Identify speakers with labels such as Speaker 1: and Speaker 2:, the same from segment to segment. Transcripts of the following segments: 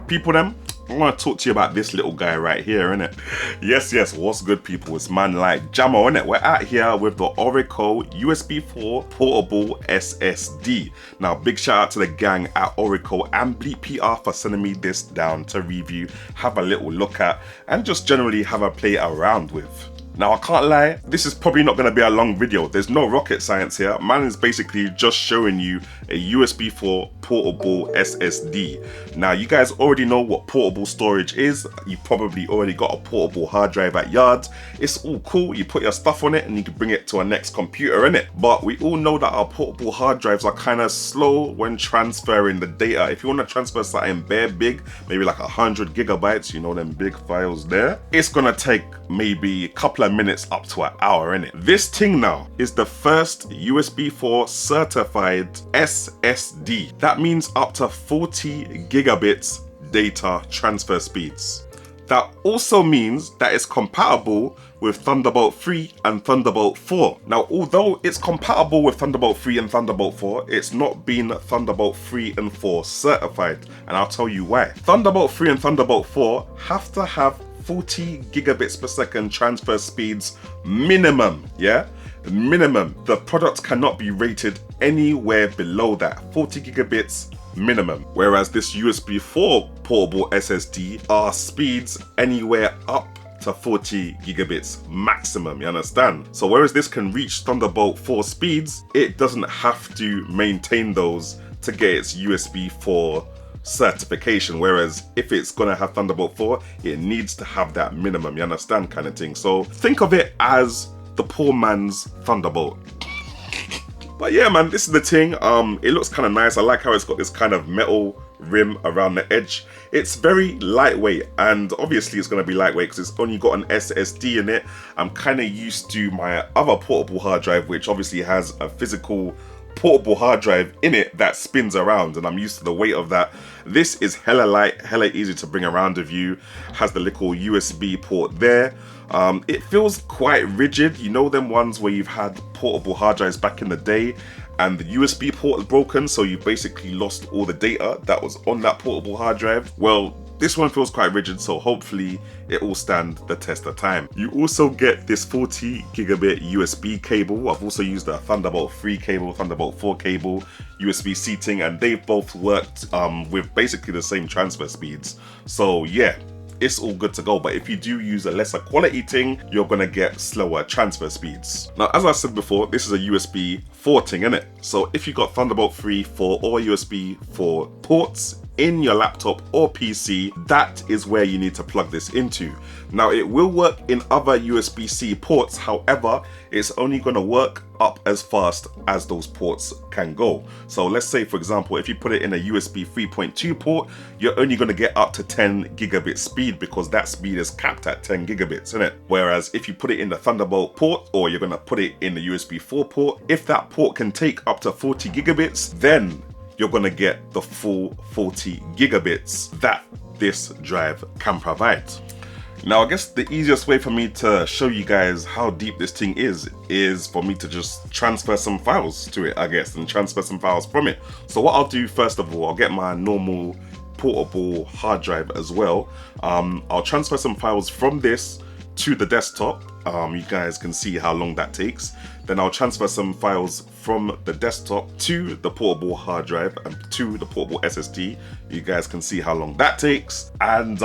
Speaker 1: People them, I want to talk to you about this little guy right here, innit? Yes, what's good, people? It's man like Jamo, innit? We're out here with the ORICO USB4 portable SSD. Now, big shout out to the gang at ORICO and Bleep PR for sending me this down to review, have a little look at, and just generally have a play around with. Now, I can't lie, this is probably not going to be a long video. There's no rocket science here. Man is basically just showing you a USB 4 portable SSD. Now, you guys already know what portable storage is. You probably already got a portable hard drive at yard. It's all cool. You put your stuff on it and you can bring it to a next computer, innit? But we all know that our portable hard drives are kind of slow when transferring the data. If you want to transfer something bare big, maybe like 100 gigabytes, you know, them big files there, it's going to take maybe a couple of minutes up to an hour, innit? This thing now is the first USB 4 certified SSD. That means up to 40 gigabits data transfer speeds. That also means that it's compatible with Thunderbolt 3 and Thunderbolt 4. Now, although it's compatible with Thunderbolt 3 and Thunderbolt 4, it's not been Thunderbolt 3 and 4 certified, and I'll tell you why. Thunderbolt 3 and Thunderbolt 4 have to have 40 gigabits per second transfer speeds minimum, yeah? Minimum. The product cannot be rated anywhere below that, 40 gigabits minimum. Whereas this USB 4 portable SSD are speeds anywhere up to 40 gigabits maximum, you understand? So whereas this can reach Thunderbolt 4 speeds, it doesn't have to maintain those to get its USB 4 certification, whereas if it's gonna have Thunderbolt 4, it needs to have that minimum, you understand, kind of thing. So think of it as the poor man's Thunderbolt. But yeah, man, this is the thing. It looks kind of nice. I like how it's got this kind of metal rim around the edge. It's very lightweight, and obviously it's going to be lightweight because it's only got an SSD in it. I'm kind of used to my other portable hard drive, which obviously has a physical portable hard drive in it that spins around, and I'm used to the weight of that. This is hella light, hella easy to bring around with you. Has the little USB port there. It feels quite rigid. You know them ones where you've had portable hard drives back in the day and the USB port is broken, so you basically lost all the data that was on that portable hard drive? Well, this one feels quite rigid, so hopefully it will stand the test of time. You also get this 40 gigabit USB cable. I've also used a Thunderbolt 3 cable, Thunderbolt 4 cable, USB seating, and they've both worked with basically the same transfer speeds. So yeah, it's all good to go. But if you do use a lesser quality thing, you're gonna get slower transfer speeds. Now, as I said before, this is a USB 4 thing, innit? So if you got Thunderbolt 3, 4 or USB 4 ports in your laptop or PC, that is where you need to plug this into. Now, it will work in other USB-C ports, however, it's only gonna work up as fast as those ports can go. So let's say, for example, if you put it in a USB 3.2 port, you're only gonna get up to 10 gigabit speed because that speed is capped at 10 gigabits, isn't it? Whereas if you put it in the Thunderbolt port, or you're gonna put it in the USB 4 port, if that port can take up to 40 gigabits, then you're gonna get the full 40 gigabits that this drive can provide. Now, I guess the easiest way for me to show you guys how deep this thing is for me to just transfer some files to it, I guess, and transfer some files from it. So what I'll do, first of all, I'll get my normal portable hard drive as well. I'll transfer some files from this to the desktop. You guys can see how long that takes. Then I'll transfer some files from the desktop to the portable hard drive and to the portable SSD. You guys can see how long that takes. And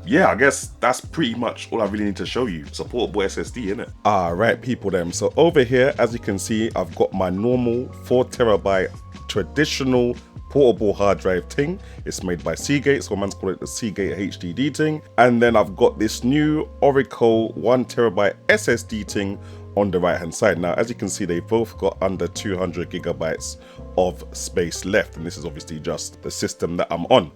Speaker 1: yeah, I guess that's pretty much all I really need to show you. It's a portable SSD, innit? Alright, people them. So over here, as you can see, I've got my normal 4 terabyte traditional portable hard drive thing. It's made by Seagate, so man's called it the Seagate HDD thing. And then I've got this new ORICO 1 terabyte SSD thing on the right hand side. Now, as you can see, they both got under 200 gigabytes of space left, and this is obviously just the system that I'm on.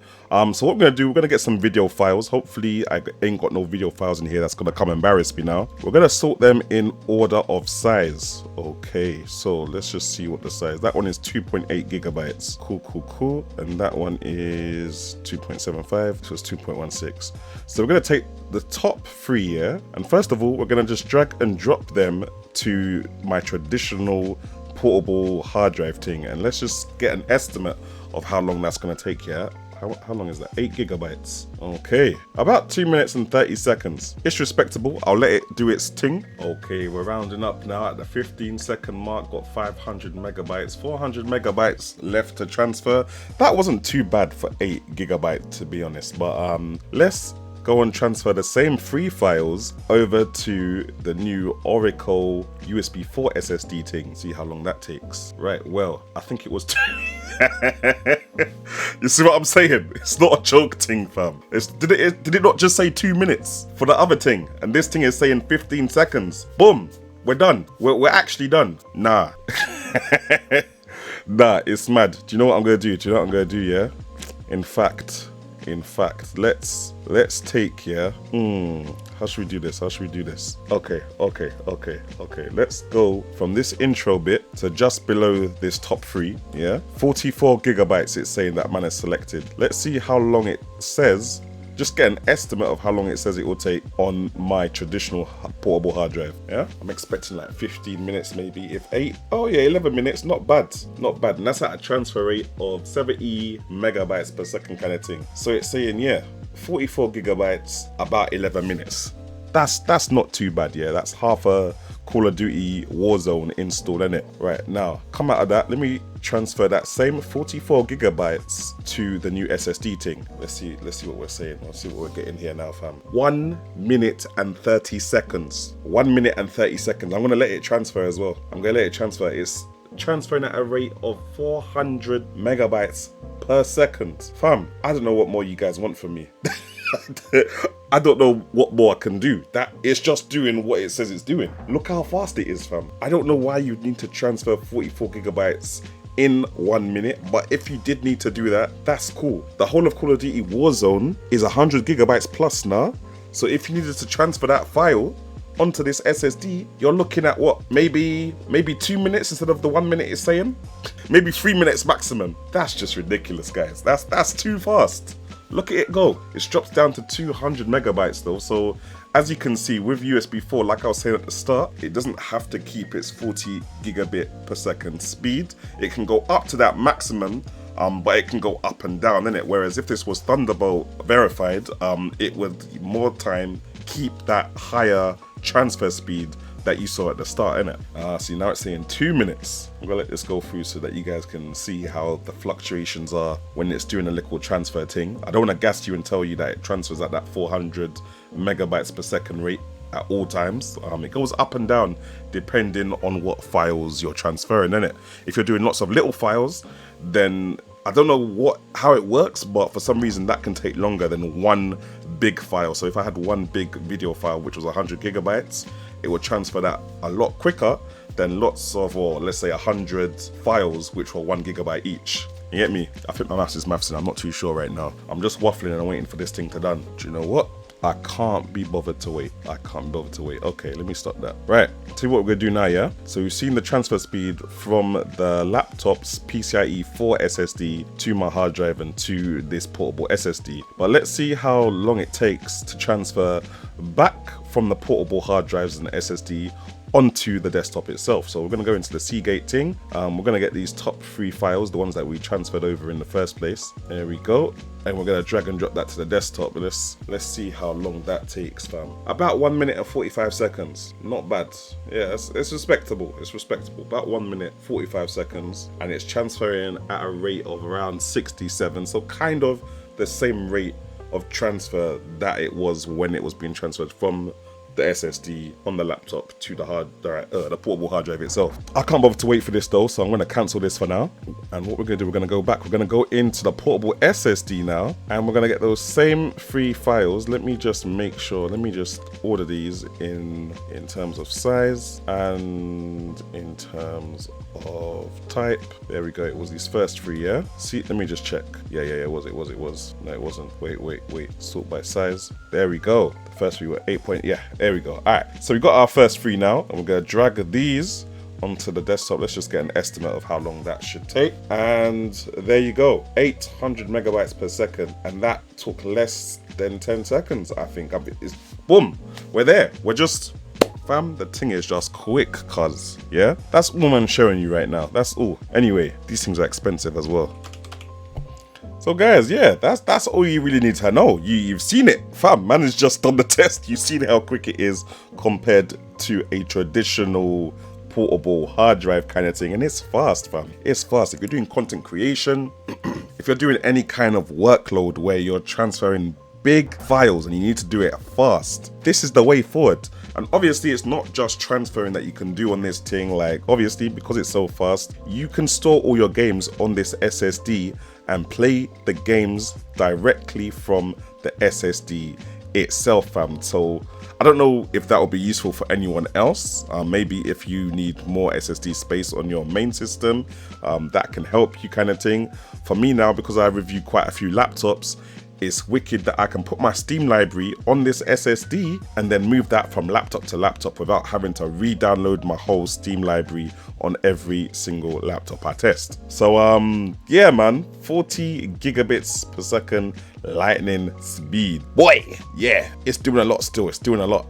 Speaker 1: So what we're gonna do, we're gonna get some video files. Hopefully I ain't got no video files in here that's gonna come embarrass me now. We're gonna sort them in order of size. Okay, so let's just see what the size. That one is 2.8 gigabytes. Cool. And that one is 2.75, so it's 2.16. So we're gonna take the top 3 here, and first of all, we're gonna just drag and drop them to my traditional portable hard drive thing, and let's just get an estimate of how long that's going to take. Yeah, How long is that? 8 gigabytes. Okay, about 2 minutes and 30 seconds. It's respectable. I'll let it do its thing. Okay, we're rounding up now at the 15-second mark. Got 500 megabytes, 400 megabytes left to transfer. That wasn't too bad for 8 gigabyte, to be honest. But let's go and transfer the same 3 files over to the new ORICO USB4 SSD thing. See how long that takes. Right, well, I think it was you see what I'm saying? It's not a joke thing, fam. Did it not just say 2 minutes for the other thing? And this thing is saying 15 seconds. Boom, we're done. We're actually done. Nah. Nah, it's mad. Do you know what I'm gonna do? Yeah? In fact, let's take, yeah. How should we do this? Okay. Let's go from this intro bit to just below this top 3, yeah. 44 gigabytes it's saying that man has selected. Let's see how long it says. Just get an estimate of how long it says it will take on my traditional portable hard drive, yeah? I'm expecting like 15 minutes maybe, if 8. Oh yeah, 11 minutes, not bad. And that's at a transfer rate of 70 megabytes per second kind of thing. So it's saying, yeah, 44 gigabytes, about 11 minutes. That's not too bad, yeah? That's half a Call of Duty Warzone installed, innit? Right, now, come out of that, let me transfer that same 44 gigabytes to the new SSD thing. Let's see what we're saying. Let's see what we're getting here now, fam. 1 minute and 30 seconds. 1 minute and 30 seconds. I'm gonna let it transfer as well. It's transferring at a rate of 400 megabytes per second. Fam, I don't know what more you guys want from me. I don't know what more I can do. That it's just doing what it says it's doing. Look how fast it is, fam. I don't know why you need to transfer 44 gigabytes in 1 minute, but if you did need to do that, that's cool. The whole of Call of Duty Warzone is 100 gigabytes plus now. So if you needed to transfer that file onto this SSD, you're looking at what? Maybe 2 minutes instead of the 1 minute it's saying? Maybe 3 minutes maximum. That's just ridiculous, guys. That's too fast. Look at it go. It's dropped down to 200 megabytes though. So as you can see with USB 4, like I was saying at the start, it doesn't have to keep its 40 gigabit per second speed. It can go up to that maximum, but it can go up and down, innit? Whereas if this was Thunderbolt verified, it would more time keep that higher transfer speed that you saw at the start, innit? See, now it's saying 2 minutes. I'm gonna let this go through so that you guys can see how the fluctuations are when it's doing a liquid transfer thing. I don't want to gas you and tell you that it transfers at that 400 megabytes per second rate at all times. It goes up and down depending on what files you're transferring, innit? If you're doing lots of little files, then I don't know how it works, but for some reason that can take longer than one big file. So if I had one big video file which was 100 gigabytes, it would transfer that a lot quicker than lots of, or let's say 100 files which were 1 gigabyte each. You get me? I think my maths is maths and I'm not too sure right now. I'm just waffling and I'm waiting for this thing to done. Do you know what? I can't be bothered to wait. Okay, let me stop that. Right, see what we're gonna do now, yeah? So we've seen the transfer speed from the laptop's PCIe 4 SSD to my hard drive and to this portable SSD. But let's see how long it takes to transfer back from the portable hard drives and the SSD onto the desktop itself. So we're going to go into the Seagate thing. We're going to get these top 3 files, the ones that we transferred over in the first place. There we go. And we're going to drag and drop that to the desktop. Let's see how long that takes, fam. About 1 minute and 45 seconds. Not bad. Yeah, it's respectable. About 1 minute, 45 seconds. And it's transferring at a rate of around 67. So kind of the same rate of transfer that it was when it was being transferred from the SSD on the laptop to the portable hard drive itself. I can't bother to wait for this though, so I'm going to cancel this for now. And what we're going to do, we're going to go back. We're going to go into the portable SSD now, and we're going to get those same 3 files. Let me just make sure. Let me just order these in terms of size and in terms of type. There we go. It was these first 3, yeah? See, let me just check. Yeah, it was. No, it wasn't. Wait. Sort by size. There we go. The first 3 were 8 yeah, there we go. All right, so we got our first 3 now, and we're gonna drag these onto the desktop. Let's just get an estimate of how long that should take. And there you go, 800 megabytes per second. And that took less than 10 seconds, I think. Boom, we're there. We're just, fam, the thing is just quick, cuz, yeah? That's all I'm showing you right now. That's all. Anyway, these things are expensive as well. So guys, yeah, that's all you really need to know. You've seen it, fam. Man has just done the test. You've seen how quick it is compared to a traditional portable hard drive kind of thing, and it's fast, fam. It's fast. If you're doing content creation, if you're doing any kind of workload where you're transferring big files and you need to do it fast, this is the way forward. And obviously it's not just transferring that you can do on this thing. Like, obviously, because it's so fast, you can store all your games on this SSD and play the games directly from the SSD itself, fam. So I don't know if that will be useful for anyone else. Maybe if you need more SSD space on your main system, that can help you, kind of thing. For me now, because I review quite a few laptops, it's wicked that I can put my Steam library on this SSD and then move that from laptop to laptop without having to re-download my whole Steam library on every single laptop I test. So yeah, man, 40 gigabits per second lightning speed. Boy, yeah, it's doing a lot still. It's doing a lot.